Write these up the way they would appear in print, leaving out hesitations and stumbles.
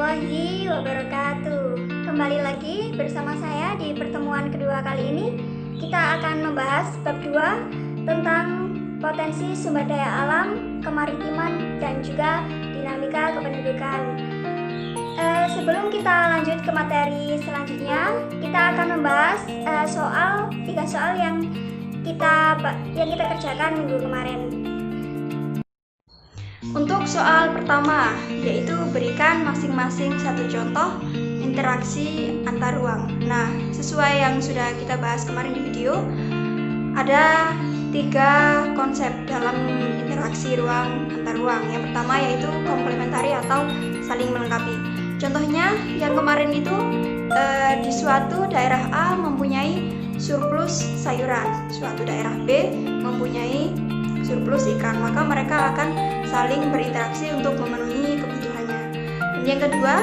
warahmatullahi wabarakatuh. Kembali lagi bersama saya di pertemuan kedua kali ini. Kita akan membahas bab 2 tentang potensi sumber daya alam, kemaritiman, dan juga dinamika kependudukan. Sebelum kita lanjut ke materi selanjutnya, kita akan membahas tiga soal yang kita kerjakan minggu kemarin. Untuk soal pertama, yaitu berikan masing-masing satu contoh interaksi antar ruang. Nah, sesuai yang sudah kita bahas kemarin di video, ada 3 konsep dalam interaksi ruang antar ruang. Yang pertama yaitu komplementari atau saling melengkapi. Contohnya yang kemarin itu di suatu daerah A mempunyai surplus sayuran, suatu daerah B mempunyai surplus ikan, maka mereka akan saling berinteraksi untuk memenuhi kebutuhannya. Dan yang kedua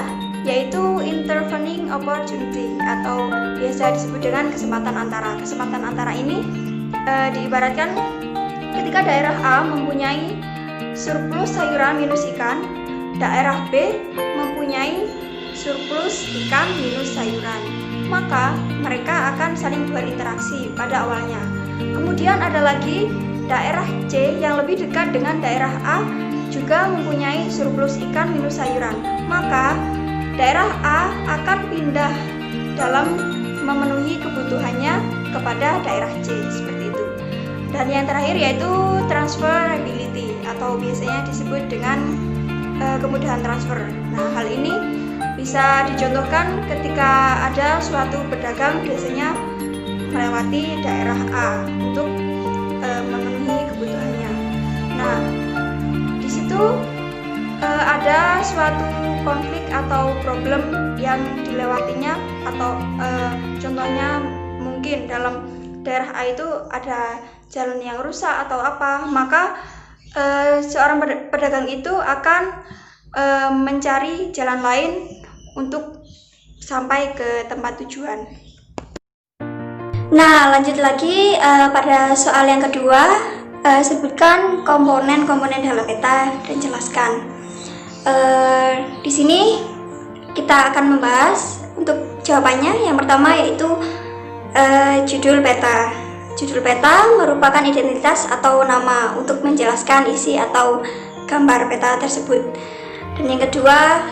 yaitu intervening opportunity atau biasa disebut dengan kesempatan antara. Kesempatan antara ini diibaratkan ketika daerah A mempunyai surplus sayuran minus ikan, daerah B mempunyai surplus ikan minus sayuran, maka mereka akan saling berinteraksi pada awalnya. Kemudian ada lagi daerah C yang lebih dekat dengan daerah A juga mempunyai surplus ikan minus sayuran, maka daerah A akan pindah dalam memenuhi kebutuhannya kepada daerah C, seperti itu. Dan yang terakhir yaitu transferability atau biasanya disebut dengan kemudahan transfer. Nah, hal ini bisa dicontohkan ketika ada suatu pedagang biasanya melewati daerah A untuk memenuhi kebutuhannya. Nah, di situ ada suatu konflik atau problem yang dilewatinya, atau contohnya mungkin dalam daerah A itu ada jalan yang rusak atau apa, maka seorang pedagang itu akan mencari jalan lain untuk sampai ke tempat tujuan. Nah, lanjut lagi pada soal yang kedua, sebutkan komponen-komponen dalam peta dan jelaskan. Di sini kita akan membahas untuk jawabannya. Yang pertama yaitu judul peta. Judul peta merupakan identitas atau nama untuk menjelaskan isi atau gambar peta tersebut. Dan yang kedua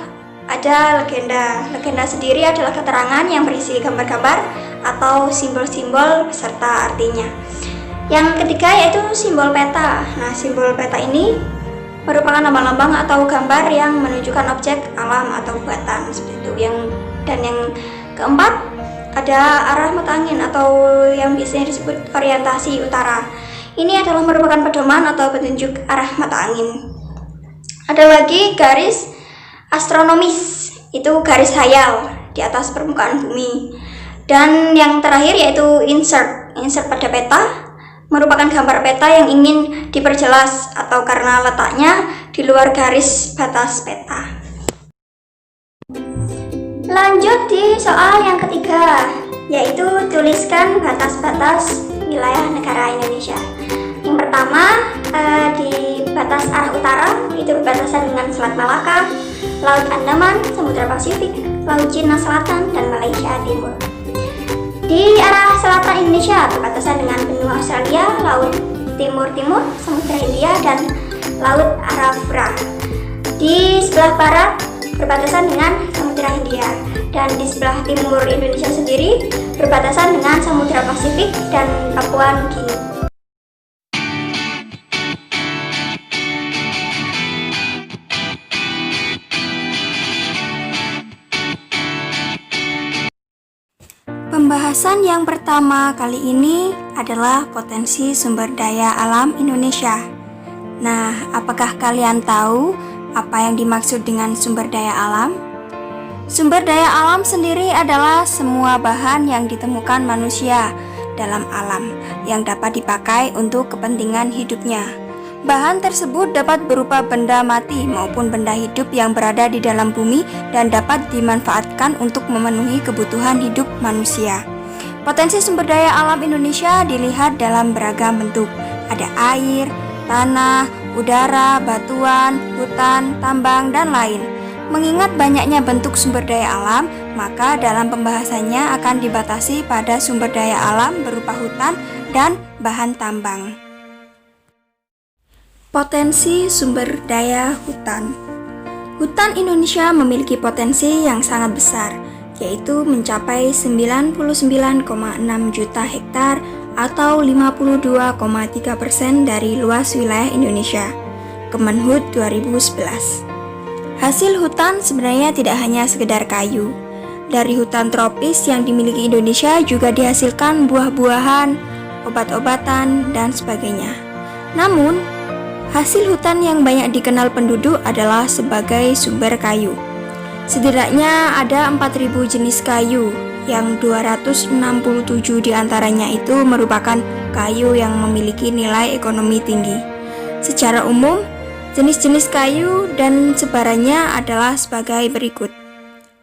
ada legenda. Legenda sendiri adalah keterangan yang berisi gambar-gambar atau simbol-simbol beserta artinya. Yang ketiga yaitu simbol peta. Nah, simbol peta ini merupakan lambang-lambang atau gambar yang menunjukkan objek alam atau buatan, seperti itu. Dan yang keempat ada arah mata angin atau yang biasanya disebut orientasi utara. Ini adalah merupakan pedoman atau petunjuk arah mata angin. Ada lagi garis astronomis, itu garis hayal di atas permukaan bumi. Dan yang terakhir yaitu insert pada peta, merupakan gambar peta yang ingin diperjelas atau karena letaknya di luar garis batas peta. Lanjut di soal yang ketiga, yaitu tuliskan batas-batas wilayah negara Indonesia. Yang pertama di batas arah utara, itu berbatasan dengan Selat Malaka, Laut Andaman, Samudra Pasifik, Laut Cina Selatan, dan Malaysia Timur. Di arah selatan Indonesia berbatasan dengan benua Australia, Laut Timur-Timur, Samudra Hindia, dan Laut Arafura. Di sebelah barat berbatasan dengan Samudra Hindia, dan di sebelah timur Indonesia sendiri berbatasan dengan Samudra Pasifik dan Papua Nugini. Pembahasan yang pertama kali ini adalah potensi sumber daya alam Indonesia. Nah, apakah kalian tahu apa yang dimaksud dengan sumber daya alam? Sumber daya alam sendiri adalah semua bahan yang ditemukan manusia dalam alam yang dapat dipakai untuk kepentingan hidupnya. Bahan tersebut dapat berupa benda mati maupun benda hidup yang berada di dalam bumi dan dapat dimanfaatkan untuk memenuhi kebutuhan hidup manusia. Potensi sumber daya alam Indonesia dilihat dalam beragam bentuk. Ada air, tanah, udara, batuan, hutan, tambang, dan lain. Mengingat banyaknya bentuk sumber daya alam, maka dalam pembahasannya akan dibatasi pada sumber daya alam berupa hutan dan bahan tambang. Potensi sumber daya hutan. Hutan Indonesia memiliki potensi yang sangat besar, yaitu mencapai 99,6 juta hektar atau 52,3% dari luas wilayah Indonesia. Kemenhut 2011. Hasil hutan sebenarnya tidak hanya sekedar kayu. Dari hutan tropis yang dimiliki Indonesia juga dihasilkan buah-buahan, obat-obatan, dan sebagainya. Namun, hasil hutan yang banyak dikenal penduduk adalah sebagai sumber kayu. Setidaknya ada 4.000 jenis kayu, yang 267 diantaranya itu merupakan kayu yang memiliki nilai ekonomi tinggi. Secara umum, jenis-jenis kayu dan sebarannya adalah sebagai berikut.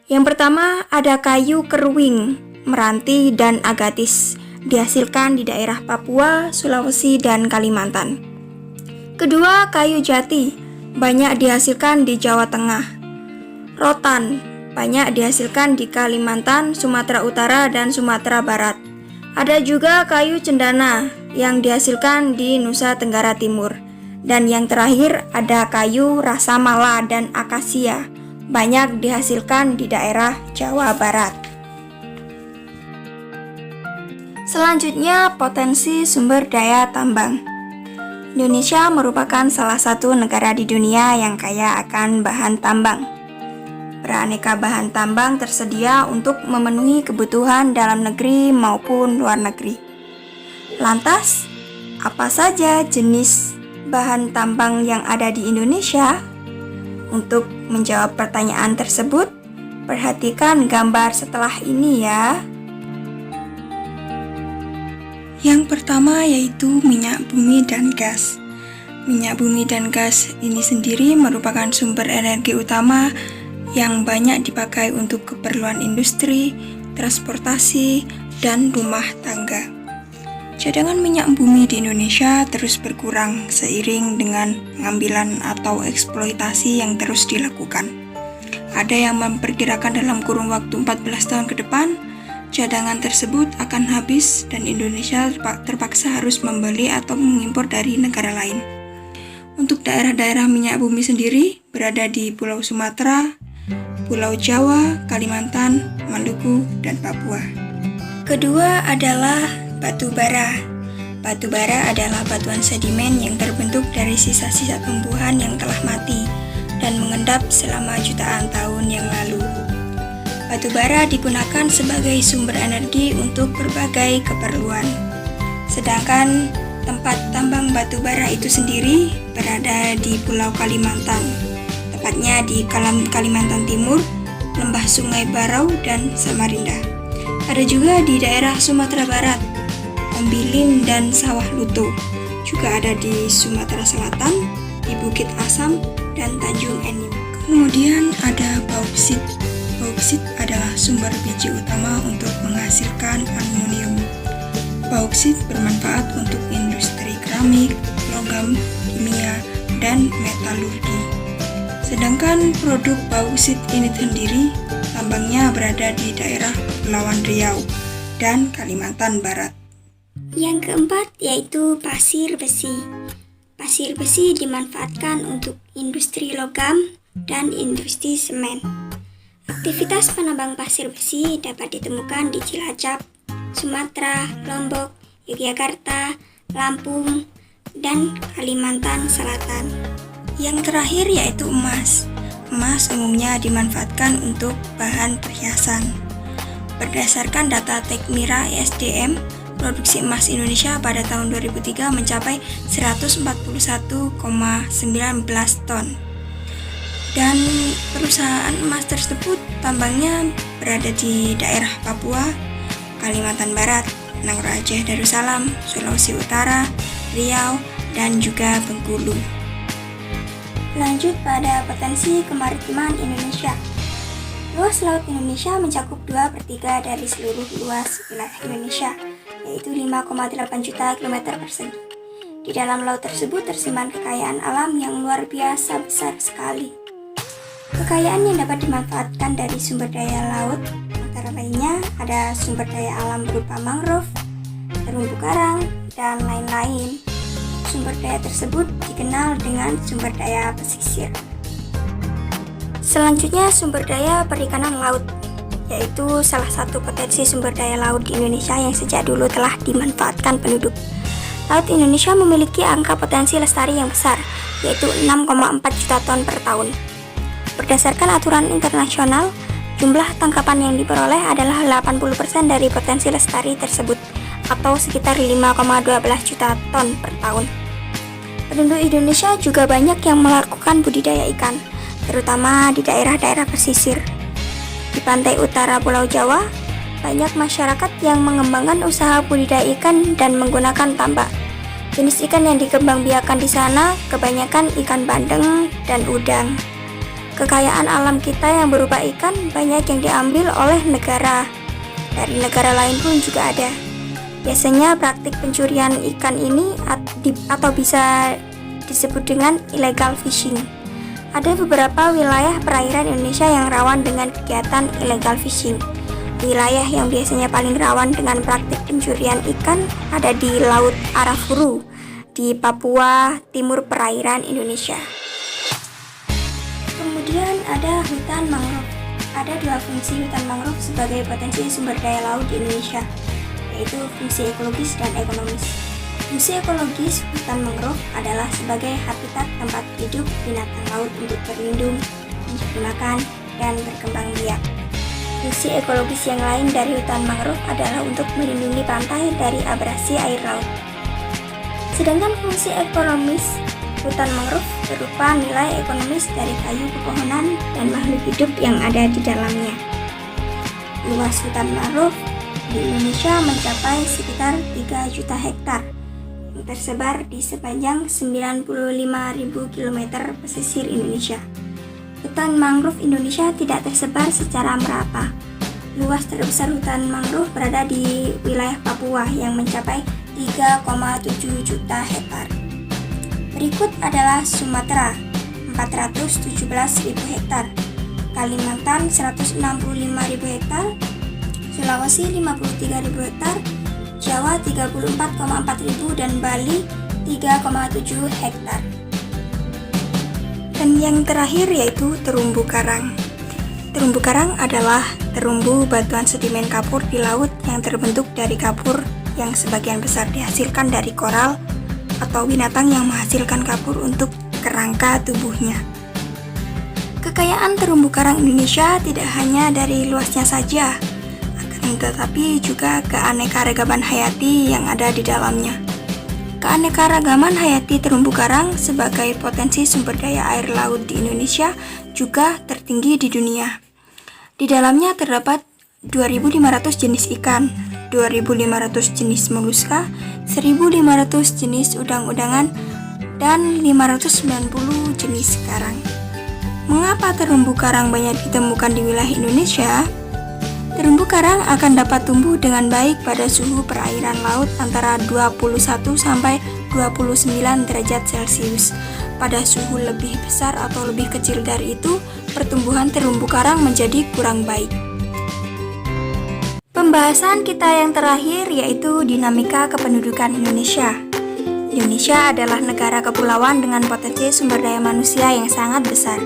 Yang pertama ada kayu keruing, meranti, dan agatis, dihasilkan di daerah Papua, Sulawesi, dan Kalimantan. Kedua, kayu jati, banyak dihasilkan di Jawa Tengah. Rotan, banyak dihasilkan di Kalimantan, Sumatera Utara, dan Sumatera Barat. Ada juga kayu cendana yang dihasilkan di Nusa Tenggara Timur. Dan yang terakhir ada kayu rasa mala dan akasia, banyak dihasilkan di daerah Jawa Barat. Selanjutnya, potensi sumber daya tambang. Indonesia merupakan salah satu negara di dunia yang kaya akan bahan tambang. Beraneka bahan tambang tersedia untuk memenuhi kebutuhan dalam negeri maupun luar negeri. Lantas, apa saja jenis bahan tambang yang ada di Indonesia? Untuk menjawab pertanyaan tersebut, perhatikan gambar setelah ini ya. Yang pertama yaitu minyak bumi dan gas. Minyak bumi dan gas ini sendiri merupakan sumber energi utama yang banyak dipakai untuk keperluan industri, transportasi, dan rumah tangga. Cadangan minyak bumi di Indonesia terus berkurang seiring dengan pengambilan atau eksploitasi yang terus dilakukan. Ada yang memperkirakan dalam kurun waktu 14 tahun ke depan, cadangan tersebut akan habis dan Indonesia terpaksa harus membeli atau mengimpor dari negara lain. Untuk daerah-daerah minyak bumi sendiri berada di Pulau Sumatera, Pulau Jawa, Kalimantan, Maluku, dan Papua. Kedua adalah batu bara. Batu bara adalah batuan sedimen yang terbentuk dari sisa-sisa tumbuhan yang telah mati dan mengendap selama jutaan tahun yang lalu. Batu bara digunakan sebagai sumber energi untuk berbagai keperluan. Sedangkan tempat tambang batu bara itu sendiri berada di Pulau Kalimantan, tepatnya di Kalimantan Timur, Lembah Sungai Barau, dan Samarinda. Ada juga di daerah Sumatera Barat, Ombilin dan Sawah Luto. Juga ada di Sumatera Selatan, di Bukit Asam, dan Tanjung Enim. Kemudian ada bauksit. Bauksit adalah sumber biji utama untuk menghasilkan aluminium. Bauksit bermanfaat untuk industri keramik, logam, kimia, dan metalurgi. Sedangkan produk bauksit ini sendiri tambangnya berada di daerah Kepulauan Riau dan Kalimantan Barat. Yang keempat yaitu pasir besi. Pasir besi dimanfaatkan untuk industri logam dan industri semen. Aktivitas penambang pasir besi dapat ditemukan di Cilacap, Sumatera, Lombok, Yogyakarta, Lampung, dan Kalimantan Selatan. Yang terakhir yaitu emas. Emas umumnya dimanfaatkan untuk bahan perhiasan. Berdasarkan data Tekmira ISDM, produksi emas Indonesia pada tahun 2003 mencapai 141,19 ton. Dan perusahaan emas tersebut tambangnya berada di daerah Papua, Kalimantan Barat, Nangro Aceh Darussalam, Sulawesi Utara, Riau, dan juga Bengkulu. Lanjut pada potensi kemaritiman Indonesia. Luas laut Indonesia mencakup 2/3 dari seluruh luas wilayah Indonesia, yaitu 5,8 juta kilometer persegi. Di dalam laut tersebut tersimpan kekayaan alam yang luar biasa besar sekali. Kekayaan yang dapat dimanfaatkan dari sumber daya laut antara lainnya ada sumber daya alam berupa mangrove, terumbu karang, dan lain-lain. Sumber daya tersebut dikenal dengan sumber daya pesisir. Selanjutnya sumber daya perikanan laut, yaitu salah satu potensi sumber daya laut di Indonesia yang sejak dulu telah dimanfaatkan penduduk. Laut Indonesia memiliki angka potensi lestari yang besar, yaitu 6,4 juta ton per tahun. Berdasarkan aturan internasional, jumlah tangkapan yang diperoleh adalah 80% dari potensi lestari tersebut, atau sekitar 5,12 juta ton per tahun. Penduduk Indonesia juga banyak yang melakukan budidaya ikan, terutama di daerah-daerah pesisir. Di pantai utara Pulau Jawa, banyak masyarakat yang mengembangkan usaha budidaya ikan dan menggunakan tambak. Jenis ikan yang dikembangbiakan di sana kebanyakan ikan bandeng dan udang. Kekayaan alam kita yang berupa ikan banyak yang diambil oleh negara. Dari negara lain pun juga ada. Biasanya praktik pencurian ikan ini atau bisa disebut dengan illegal fishing. Ada beberapa wilayah perairan Indonesia yang rawan dengan kegiatan illegal fishing. Wilayah yang biasanya paling rawan dengan praktik pencurian ikan ada di Laut Arafuru, di Papua Timur perairan Indonesia. Kemudian ada hutan mangrove. Ada dua fungsi hutan mangrove sebagai potensi sumber daya laut di Indonesia, yaitu fungsi ekologis dan ekonomis. Fungsi ekologis hutan mangrove adalah sebagai habitat tempat hidup binatang laut untuk berlindung, mencari makan, dan berkembang biak. Fungsi ekologis yang lain dari hutan mangrove adalah untuk melindungi pantai dari abrasi air laut. Sedangkan fungsi ekonomis hutan mangrove berupa nilai ekonomis dari kayu pepohonan dan makhluk hidup yang ada di dalamnya. Luas hutan mangrove di Indonesia mencapai sekitar 3 juta hektar yang tersebar di sepanjang 95.000 km pesisir Indonesia. Hutan mangrove Indonesia tidak tersebar secara merata. Luas terbesar hutan mangrove berada di wilayah Papua yang mencapai 3,7 juta hektar. Berikut adalah Sumatera 417.000 hektar, Kalimantan 165.000 hektar, Sulawesi 53.000 hektar, Jawa 34,4.000 dan Bali 3,7 hektar. Dan yang terakhir yaitu terumbu karang. Terumbu karang adalah terumbu batuan sedimen kapur di laut yang terbentuk dari kapur yang sebagian besar dihasilkan dari koral atau binatang yang menghasilkan kapur untuk kerangka tubuhnya. Kekayaan terumbu karang Indonesia tidak hanya dari luasnya saja, akan tetapi juga keanekaragaman hayati yang ada di dalamnya. Keanekaragaman hayati terumbu karang sebagai potensi sumber daya air laut di Indonesia juga tertinggi di dunia. Di dalamnya terdapat 2.500 jenis ikan, 2.500 jenis moluska, 1.500 jenis udang-udangan, dan 590 jenis karang. Mengapa terumbu karang banyak ditemukan di wilayah Indonesia? Terumbu karang akan dapat tumbuh dengan baik pada suhu perairan laut antara 21 sampai 29 derajat Celcius. Pada suhu lebih besar atau lebih kecil dari itu, pertumbuhan terumbu karang menjadi kurang baik. Pembahasan kita yang terakhir yaitu dinamika kependudukan Indonesia. Indonesia adalah negara kepulauan dengan potensi sumber daya manusia yang sangat besar.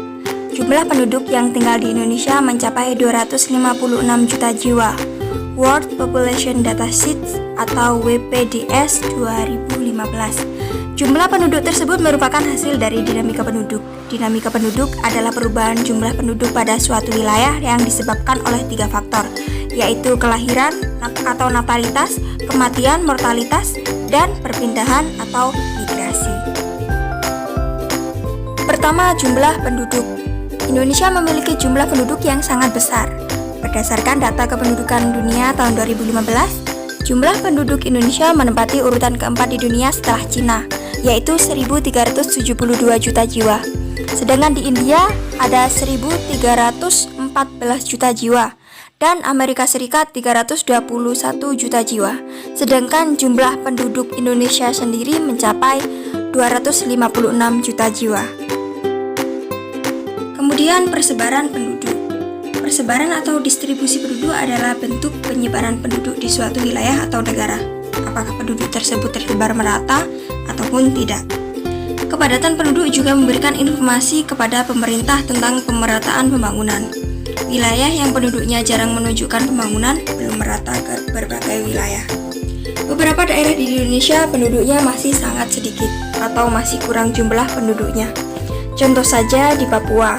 Jumlah penduduk yang tinggal di Indonesia mencapai 256 juta jiwa. World Population Datasheet atau WPDS 2015. Jumlah penduduk tersebut merupakan hasil dari dinamika penduduk. Dinamika penduduk adalah perubahan jumlah penduduk pada suatu wilayah yang disebabkan oleh 3 faktor, yaitu kelahiran atau natalitas, kematian mortalitas, dan perpindahan atau migrasi. Pertama, jumlah penduduk. Indonesia memiliki jumlah penduduk yang sangat besar. Berdasarkan data kependudukan dunia tahun 2015, jumlah penduduk Indonesia menempati urutan keempat di dunia setelah Cina, yaitu 1.372 juta jiwa. Sedangkan di India ada 1.314 juta jiwa, dan Amerika Serikat 321 juta jiwa. Sedangkan jumlah penduduk Indonesia sendiri mencapai 256 juta jiwa. Kemudian persebaran penduduk. Persebaran atau distribusi penduduk adalah bentuk penyebaran penduduk di suatu wilayah atau negara. Apakah penduduk tersebut tersebar merata ataupun tidak. Kepadatan penduduk juga memberikan informasi kepada pemerintah tentang pemerataan pembangunan. Wilayah yang penduduknya jarang menunjukkan pembangunan belum merata ke berbagai wilayah. Beberapa daerah di Indonesia penduduknya masih sangat sedikit atau masih kurang jumlah penduduknya. Contoh saja di Papua,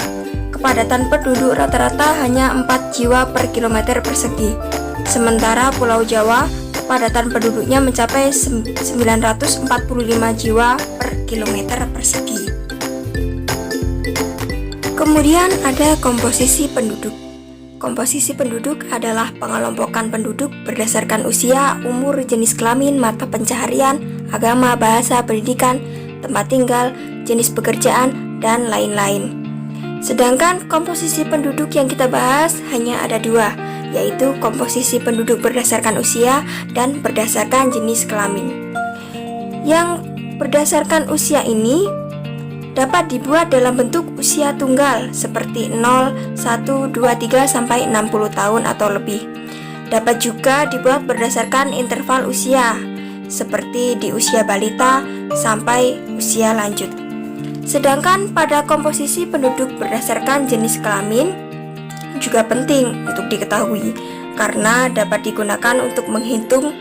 kepadatan penduduk rata-rata hanya 4 jiwa per kilometer persegi. Sementara Pulau Jawa, kepadatan penduduknya mencapai 945 jiwa per kilometer persegi. Kemudian ada komposisi penduduk. Komposisi penduduk adalah pengelompokan penduduk berdasarkan usia, umur, jenis kelamin, mata pencaharian, agama, bahasa, pendidikan, tempat tinggal, jenis pekerjaan, dan lain-lain. Sedangkan komposisi penduduk yang kita bahas hanya ada 2, yaitu komposisi penduduk berdasarkan usia dan berdasarkan jenis kelamin. Yang berdasarkan usia ini dapat dibuat dalam bentuk usia tunggal seperti 0, 1, 2, 3 sampai 60 tahun atau lebih. Dapat juga dibuat berdasarkan interval usia seperti di usia balita sampai usia lanjut. Sedangkan pada komposisi penduduk berdasarkan jenis kelamin juga penting untuk diketahui karena dapat digunakan untuk menghitung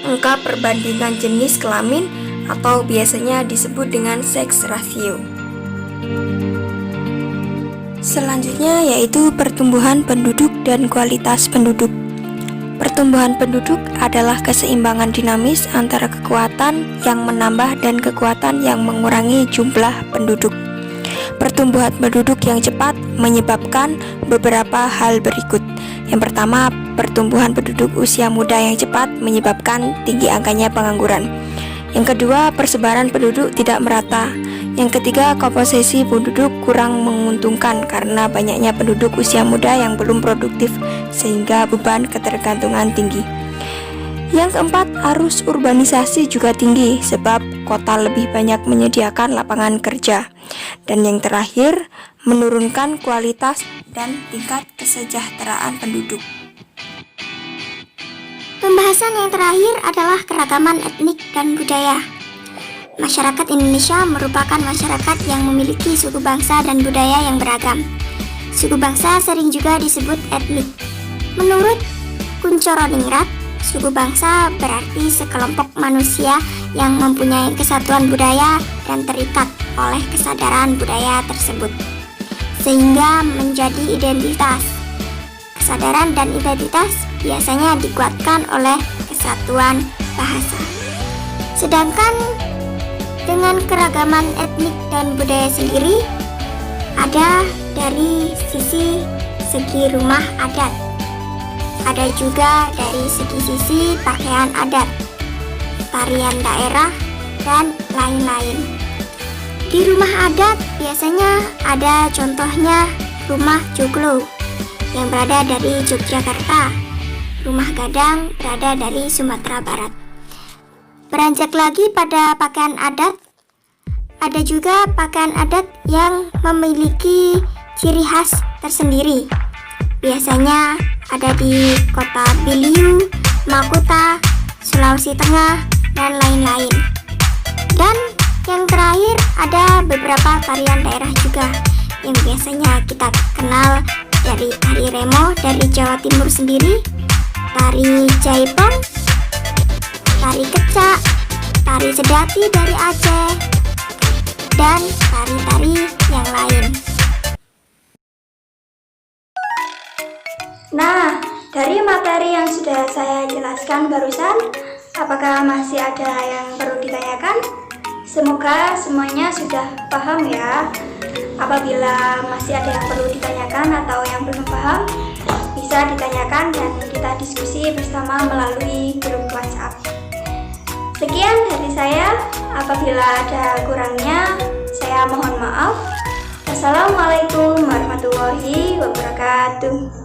angka perbandingan jenis kelamin atau biasanya disebut dengan sex ratio. Selanjutnya yaitu pertumbuhan penduduk dan kualitas penduduk. Pertumbuhan penduduk adalah keseimbangan dinamis antara kekuatan yang menambah dan kekuatan yang mengurangi jumlah penduduk. Pertumbuhan penduduk yang cepat menyebabkan beberapa hal berikut. Yang pertama, pertumbuhan penduduk usia muda yang cepat menyebabkan tinggi angkanya pengangguran. Yang kedua, persebaran penduduk tidak merata. Yang ketiga, komposisi penduduk kurang menguntungkan karena banyaknya penduduk usia muda yang belum produktif sehingga beban ketergantungan tinggi. Yang keempat, arus urbanisasi juga tinggi sebab kota lebih banyak menyediakan lapangan kerja. Dan yang terakhir, menurunkan kualitas dan tingkat kesejahteraan penduduk. Pembahasan yang terakhir adalah keragaman etnik dan budaya. Masyarakat Indonesia merupakan masyarakat yang memiliki suku bangsa dan budaya yang beragam. Suku bangsa sering juga disebut etnik. Menurut Kunchoro-Ningrat, suku bangsa berarti sekelompok manusia yang mempunyai kesatuan budaya dan terikat oleh kesadaran budaya tersebut, sehingga menjadi identitas. Kesadaran dan identitas biasanya dikuatkan oleh kesatuan bahasa. Sedangkan dengan keragaman etnik dan budaya sendiri, ada dari segi rumah adat, ada juga dari sisi pakaian adat, tarian daerah, dan lain-lain. Di rumah adat biasanya ada contohnya rumah joglo yang berada dari Yogyakarta, rumah gadang berada dari Sumatera Barat. Beranjak lagi pada pakaian adat, ada juga pakaian adat yang memiliki ciri khas tersendiri. Biasanya ada di kota Biliu, Makuta, Sulawesi Tengah, dan lain-lain. Dan yang terakhir ada beberapa tarian daerah juga yang biasanya kita kenal dari tari remo dari Jawa Timur sendiri, tari jaipong, tari kecak, tari sedati dari Aceh, dan tari-tari yang lain. Nah, dari materi yang sudah saya jelaskan barusan, apakah masih ada yang perlu ditanyakan? Semoga semuanya sudah paham ya. Apabila masih ada yang perlu ditanyakan atau yang belum paham, bisa ditanyakan dan kita diskusi bersama melalui grup WhatsApp. Sekian dari saya. Apabila ada kurangnya, saya mohon maaf. Wassalamualaikum warahmatullahi wabarakatuh.